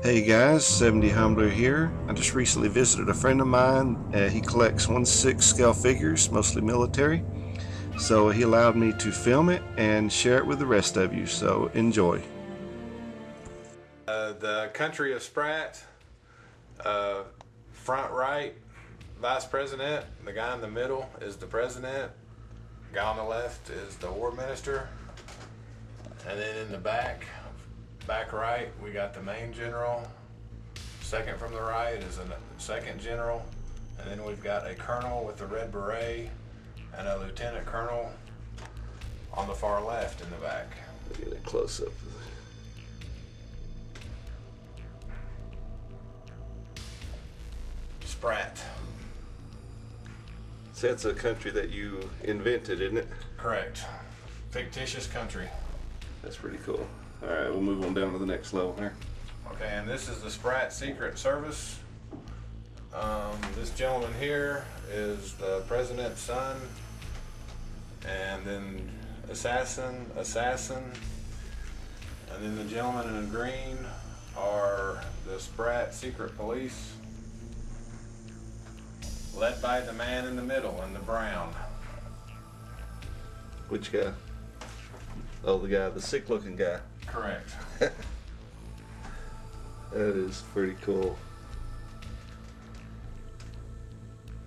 Hey guys, 70 Humbler here. I just recently visited a friend of mine. He collects 1/6 scale figures, mostly military. So he allowed me to film it and share it with the rest of you. So enjoy. The country of Sprat, front right, vice president. The guy in the middle is the president. The guy on the left is the war minister. And then in the back right, we got the main general. Second from the right is a second general. And then we've got a colonel with the red beret and a lieutenant colonel on the far left in the back. Get a close up. Sprat. So that's a country that you invented, isn't it? Correct. Fictitious country. That's pretty cool. All right, we'll move on down to the next level here. Okay, and this is the Sprat Secret Service. This gentleman here is the president's son, and then assassin, and then the gentleman in green are the Sprat Secret Police, led by the man in the middle in the brown. Which guy? Oh, the sick-looking guy. Correct. That is pretty cool.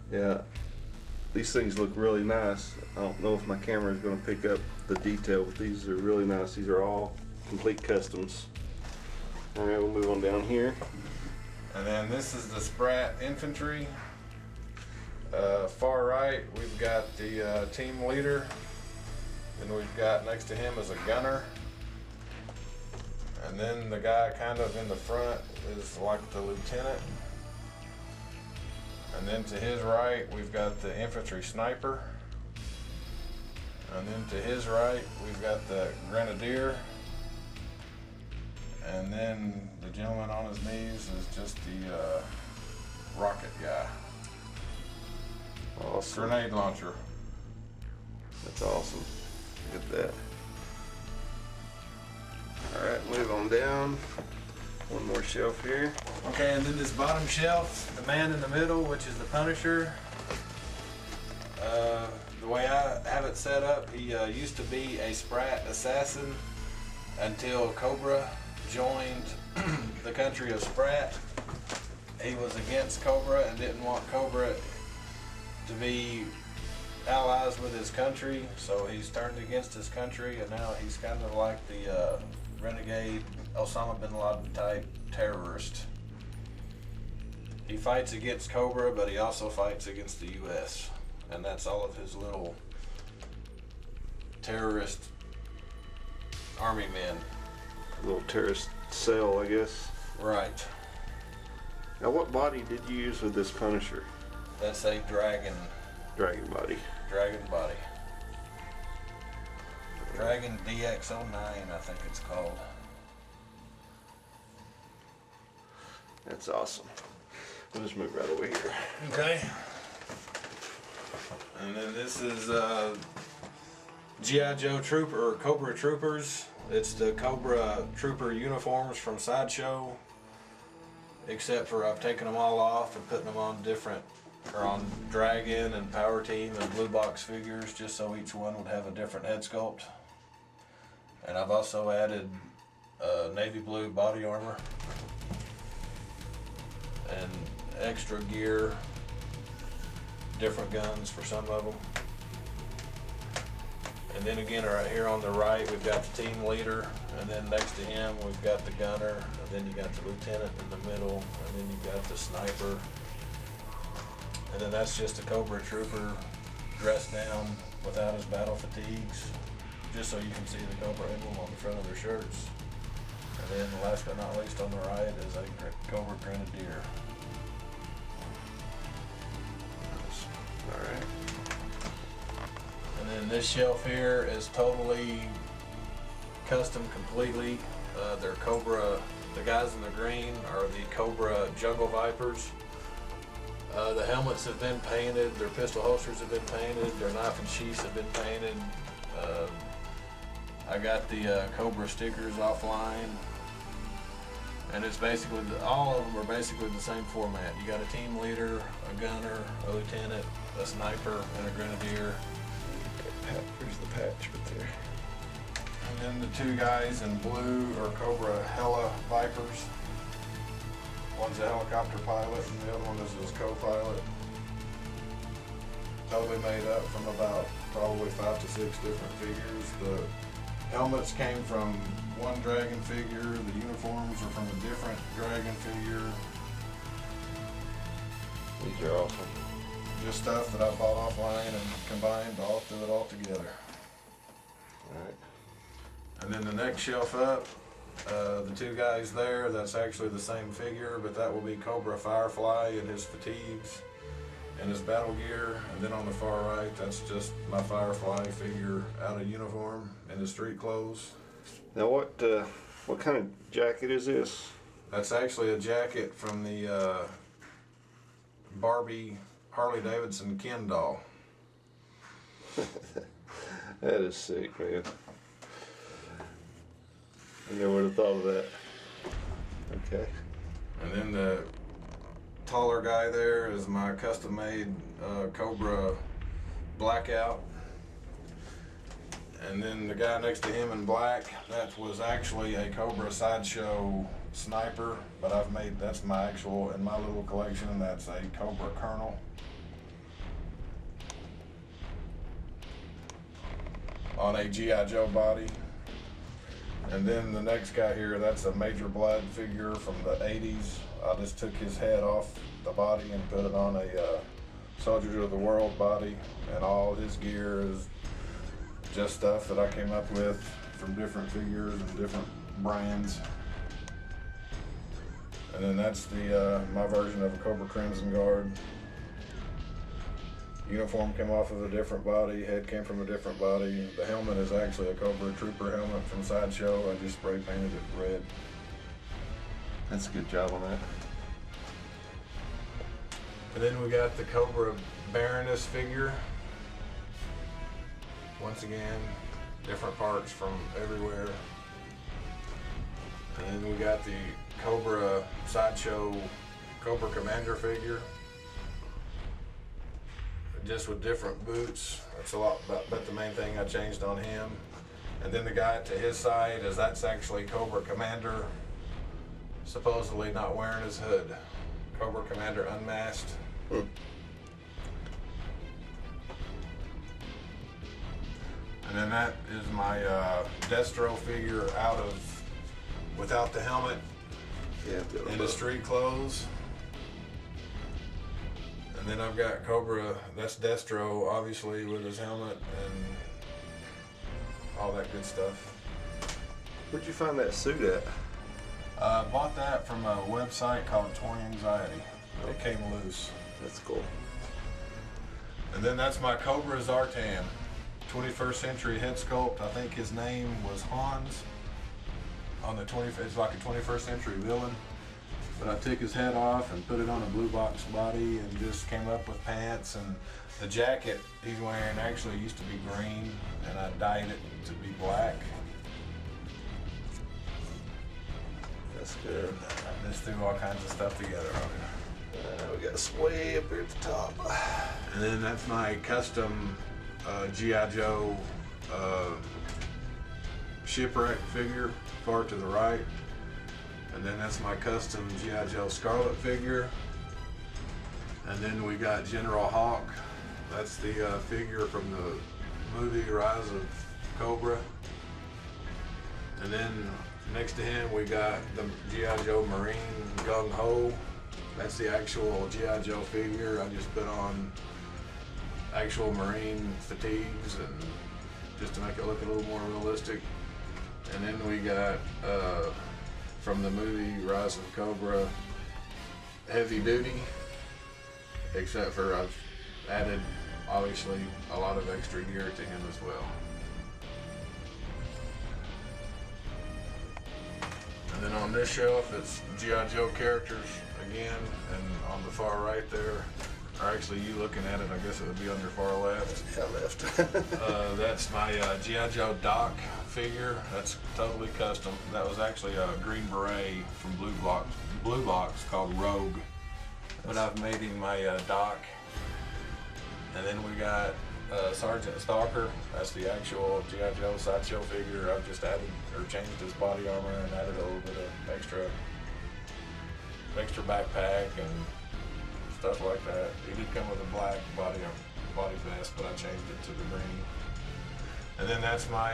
Yeah, these things look really nice. I don't know if my camera is going to pick up the detail, but these are really nice. These are all complete customs. All right, we'll move on down here. And then this is the Sprat infantry. Far right, we've got the team leader. Then we've got next to him is a gunner. And then the guy kind of in the front is like the lieutenant. And then to his right, we've got the infantry sniper. And then to his right, we've got the grenadier. And then the gentleman on his knees is just the rocket guy. Awesome. Grenade launcher. That's awesome. Look at that. All right, move on down. One more shelf here. Okay, and then this bottom shelf, the man in the middle, which is the Punisher. The way I have it set up, he used to be a Sprat assassin until Cobra joined the country of Sprat. He was against Cobra and didn't want Cobra to be allies with his country, so he's turned against his country, and now he's kind of like the renegade Osama bin Laden type terrorist. He fights against Cobra, but he also fights against the US, and that's all of his little terrorist army men. A little terrorist cell, I guess. Right. Now, what body did you use with this Punisher? That's a dragon Body. body. Dragon DX09, I think it's called. That's awesome. We'll just move right over here. Okay. And then this is G.I. Joe Trooper, or Cobra Troopers. It's the Cobra Trooper uniforms from Sideshow, except for I've taken them all off and putting them on on Dragon and Power Team and Blue Box figures, just so each one would have a different head sculpt. And I've also added navy blue body armor and extra gear, different guns for some of them. And then again, right here on the right, we've got the team leader, and then next to him, we've got the gunner, and then you got the lieutenant in the middle, and then you got the sniper. And then that's just a Cobra Trooper dressed down without his battle fatigues, just so you can see the Cobra emblem on the front of their shirts. And then last but not least on the right is a Cobra Grenadier. Alright. And then this shelf here is totally custom completely. They're Cobra, the guys in the green are the Cobra Jungle Vipers. The helmets have been painted, their pistol holsters have been painted, their knife and sheaths have been painted. I got the Cobra stickers offline. And it's basically, all of them are basically the same format. You got a team leader, a gunner, a lieutenant, a sniper, and a grenadier. There's the patch right there. And then the two guys in blue are Cobra Hella Vipers. One's a helicopter pilot and the other one is his co-pilot. Totally made up from about probably 5 to 6 different figures. The helmets came from one dragon figure, the uniforms are from a different dragon figure. These are awesome. Just stuff that I bought offline and combined, threw it all together. Alright. And then the next shelf up, the two guys there, that's actually the same figure, but that will be Cobra Firefly in his fatigues and his battle gear. And then on the far right, that's just my Firefly figure out of uniform in his street clothes. Now what kind of jacket is this? That's actually a jacket from the Barbie Harley Davidson Ken doll. That is sick, man. I never would have thought of that. Okay. And then the taller guy there is my custom-made Cobra Blackout. And then the guy next to him in black, that was actually a Cobra Sideshow Sniper, but that's my actual, in my little collection, that's a Cobra Colonel. On a G.I. Joe body. And then the next guy here, that's a Major Blood figure from the 80s. I just took his head off the body and put it on a Soldiers of the World body, and all his gear is just stuff that I came up with from different figures and different brands. And then that's the my version of a Cobra Crimson Guard. Uniform came off of a different body, head came from a different body. The helmet is actually a Cobra Trooper helmet from Sideshow. I just spray painted it red. That's a good job on that. And then we got the Cobra Baroness figure. Once again, different parts from everywhere. And then we got the Cobra Sideshow Cobra Commander figure. Just with different boots. That's a lot, but the main thing I changed on him. And then the guy to his side that's actually Cobra Commander, supposedly not wearing his hood. Cobra Commander unmasked. And then that is my Destro figure without the helmet, in the street clothes. And then I've got Cobra, that's Destro, obviously, with his helmet and all that good stuff. Where'd you find that suit at? I bought that from a website called Torn Anxiety. It came loose. That's cool. And then that's my Cobra Zartan, 21st century head sculpt. I think his name was Hans. It's like a 21st century villain. But I took his head off and put it on a blue box body and just came up with pants, and the jacket he's wearing actually used to be green and I dyed it to be black. That's good. I just threw all kinds of stuff together on it. We got us way up here at the top. And then that's my custom G.I. Joe Shipwreck figure, far to the right. And then that's my custom G.I. Joe Scarlet figure. And then we got General Hawk. That's the figure from the movie Rise of Cobra. And then next to him we got the G.I. Joe Marine Gung Ho. That's the actual G.I. Joe figure. I just put on actual Marine fatigues and just to make it look a little more realistic. And then we got from the movie Rise of Cobra, Heavy Duty, except for I've added obviously a lot of extra gear to him as well. And then on this shelf it's G.I. Joe characters again, and on the far right there or actually you looking at it, I guess it would be on your far left. Yeah, left. That's my G.I. Joe Doc figure. That's totally custom. That was actually a Green Beret from Blue Box called Rogue. But I've made him my Doc. And then we got Sergeant Stalker. That's the actual G.I. Joe sideshow figure. I've just added or changed his body armor and added a little bit of extra backpack and stuff like that. He did come with a black body vest, but I changed it to the green. And then that's my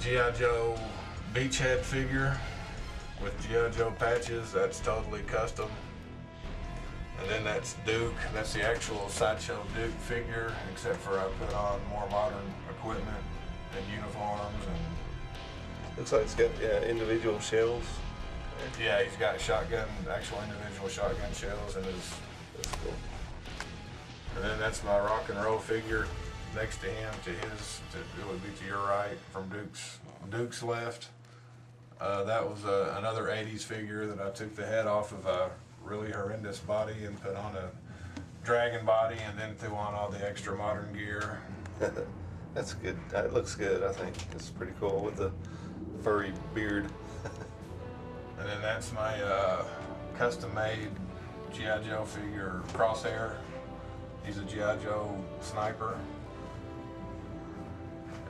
G.I. Joe Beachhead figure with G.I. Joe patches. That's totally custom. And then that's Duke. That's the actual sideshow Duke figure, except for I put on more modern equipment and uniforms and. Looks like it's got individual shells. Yeah, he's got actual individual shotgun shells in his. That's cool. And then that's my rock and roll figure next to him. It would be to your right from Duke's left. That was another 80s figure that I took the head off of a really horrendous body and put on a dragon body and then threw on all the extra modern gear. That's good. It looks good, I think. It's pretty cool with the furry beard. And then that's my custom-made G.I. Joe figure, Crosshair. He's a G.I. Joe sniper.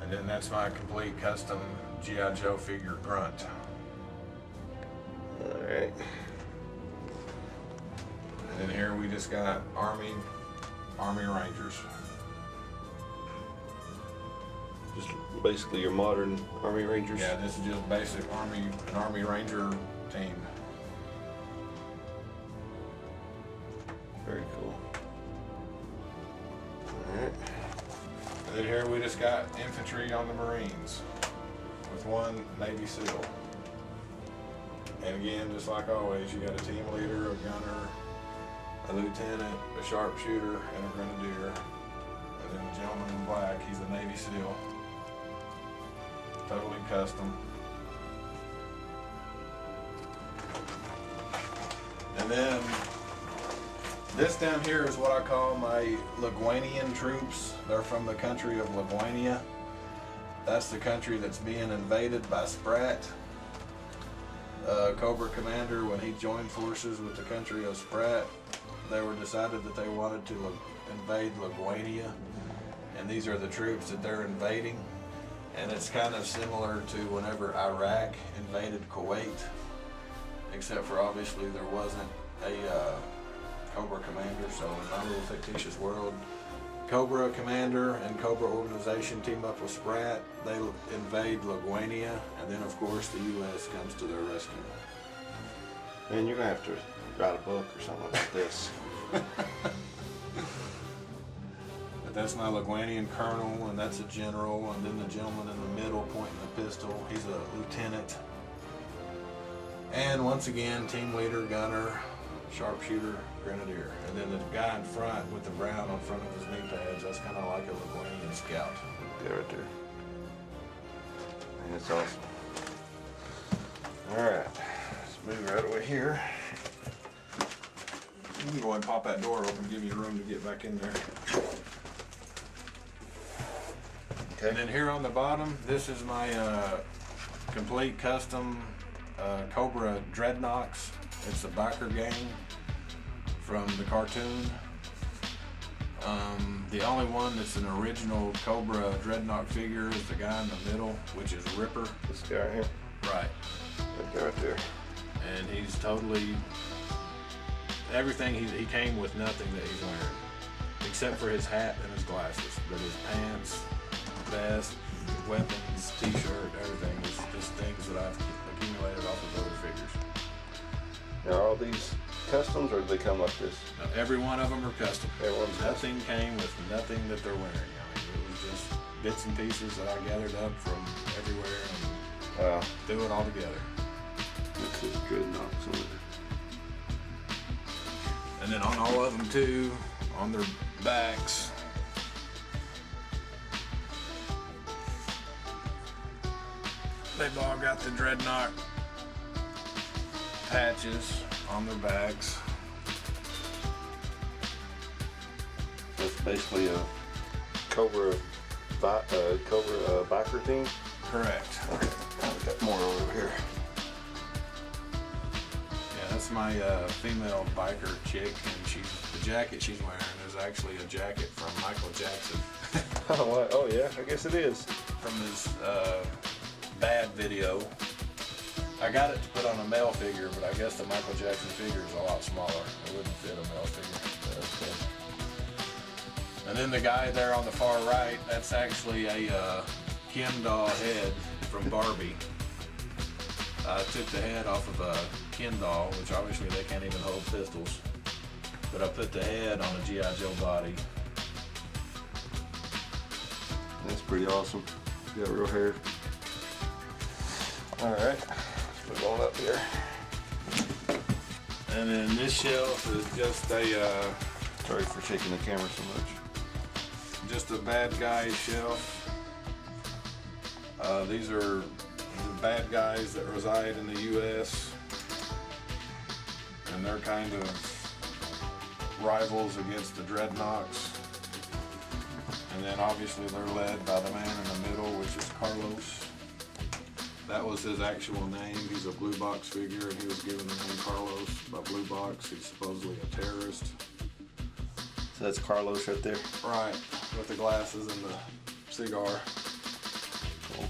And then that's my complete custom G.I. Joe figure, Grunt. All right. And then here we just got Army Rangers. Just basically your modern Army Rangers. Yeah, this is just basic an Army Ranger team. Very cool. Alright. And then here we just got infantry on the Marines with one Navy SEAL. And again, just like always, you got a team leader, a gunner, a lieutenant, a sharpshooter, and a grenadier. And then the gentleman in black, he's a Navy SEAL. Totally custom. And then this down here is what I call my Lavonian troops. They're from the country of Lavonia. That's the country that's being invaded by Sprat. Cobra Commander, when he joined forces with the country of Sprat, they were decided that they wanted to invade Lavonia, and these are the troops that they're invading. And it's kind of similar to whenever Iraq invaded Kuwait, except for obviously there wasn't a Cobra Commander. So in my little fictitious world, Cobra Commander and Cobra Organization team up with Sprat. They invade Lavonia, and then of course the U.S. comes to their rescue. Man, you're gonna have to write a book or something like this. But that's my Lavonian colonel, and that's a general, and then the gentleman in the middle pointing the pistol, he's a lieutenant. And once again, team leader, gunner, sharpshooter, grenadier. And then the guy in front with the brown on front of his knee pads, that's kind of like a Lavonian scout. Yeah, right there. Man, it's awesome. Alright, let's move right away here. You can go ahead and pop that door open, give you room to get back in there. Okay. And then here on the bottom, this is my complete custom Cobra Dreadnoks. It's a biker gang from the cartoon. The only one that's an original Cobra Dreadnok figure is the guy in the middle, which is Ripper. This guy right here? Right. That guy right there. And he's totally, everything, he came with nothing that he's wearing, except for his hat and his glasses. But his pants, vest, weapons, t-shirt, everything is just things that I've accumulated off of other figures. Now, are all these customs, or do they come like this? Now, every one of them are custom. Everyone's Nothing came with nothing that they're wearing. I mean, it was just bits and pieces that I gathered up from everywhere and threw it all together. This is Dreadnoks on it. And then on all of them too, on their backs, they've all got the Dreadnok patches on their backs. That's basically a Cobra biker team. Correct. Okay, I've got more over here. Yeah, that's my female biker chick, and the jacket she's wearing is actually a jacket from Michael Jackson. Oh yeah, I guess it is. From his Bad video. I got it to put on a male figure, but I guess the Michael Jackson figure is a lot smaller. It wouldn't fit a male figure. And then the guy there on the far right, that's actually a Ken doll head from Barbie. I took the head off of a Ken doll, which obviously they can't even hold pistols. But I put the head on a G.I. Joe body. That's pretty awesome. Got real hair. Alright, put it on up here. And then this shelf is just a Sorry for shaking the camera so much. just a bad guy shelf. These are the bad guys that reside in the U.S. and they're kind of rivals against the Dreadnoks. And then obviously they're led by the man in the middle, which is Carlos. That was his actual name. He's a Blue Box figure, and he was given the name Carlos by Blue Box. He's supposedly a terrorist. So that's Carlos right there. Right, with the glasses and the cigar. Cool.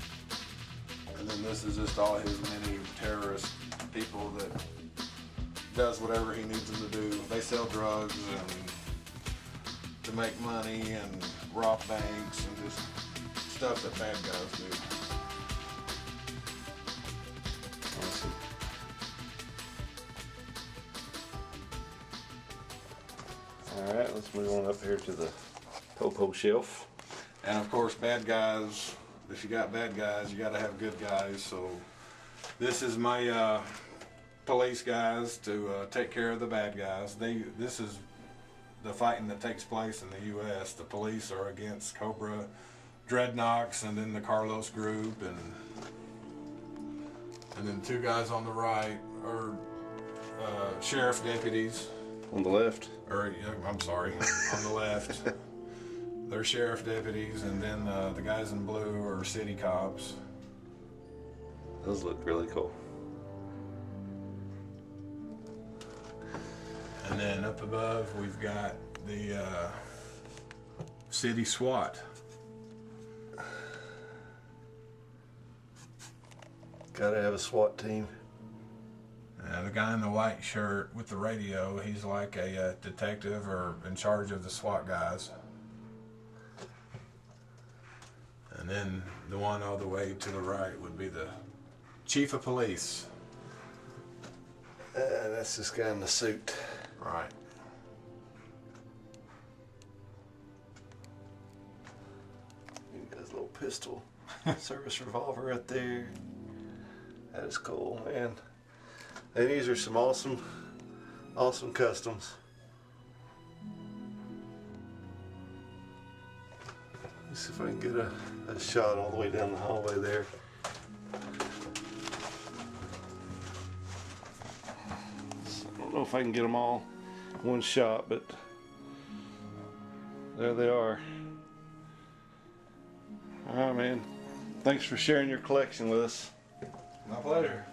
And then this is just all his many terrorist people that does whatever he needs them to do. They sell drugs and to make money and rob banks and just stuff that bad guys do. Awesome. Alright, let's move on up here to the Popo shelf. And of course, bad guys, if you got bad guys, you gotta have good guys. So this is my police guys to take care of the bad guys. This is the fighting that takes place in the U.S. The police are against Cobra Dreadnoks, and then the Carlos group, and then two guys on the right are sheriff deputies. On the left. Or I'm sorry, on the left. They're sheriff deputies, and then the guys in blue are city cops. Those look really cool. And then up above, we've got the city SWAT. Gotta have a SWAT team. The guy in the white shirt with the radio, he's like a detective or in charge of the SWAT guys. And then the one all the way to the right would be the chief of police. That's this guy in the suit. Right. He got his little pistol, service revolver right there. That is cool, man. And these are some awesome customs. Let's see if I can get a shot all the way down the hallway there. I don't know if I can get them all in one shot, but there they are. All right, man. Thanks for sharing your collection with us. My pleasure.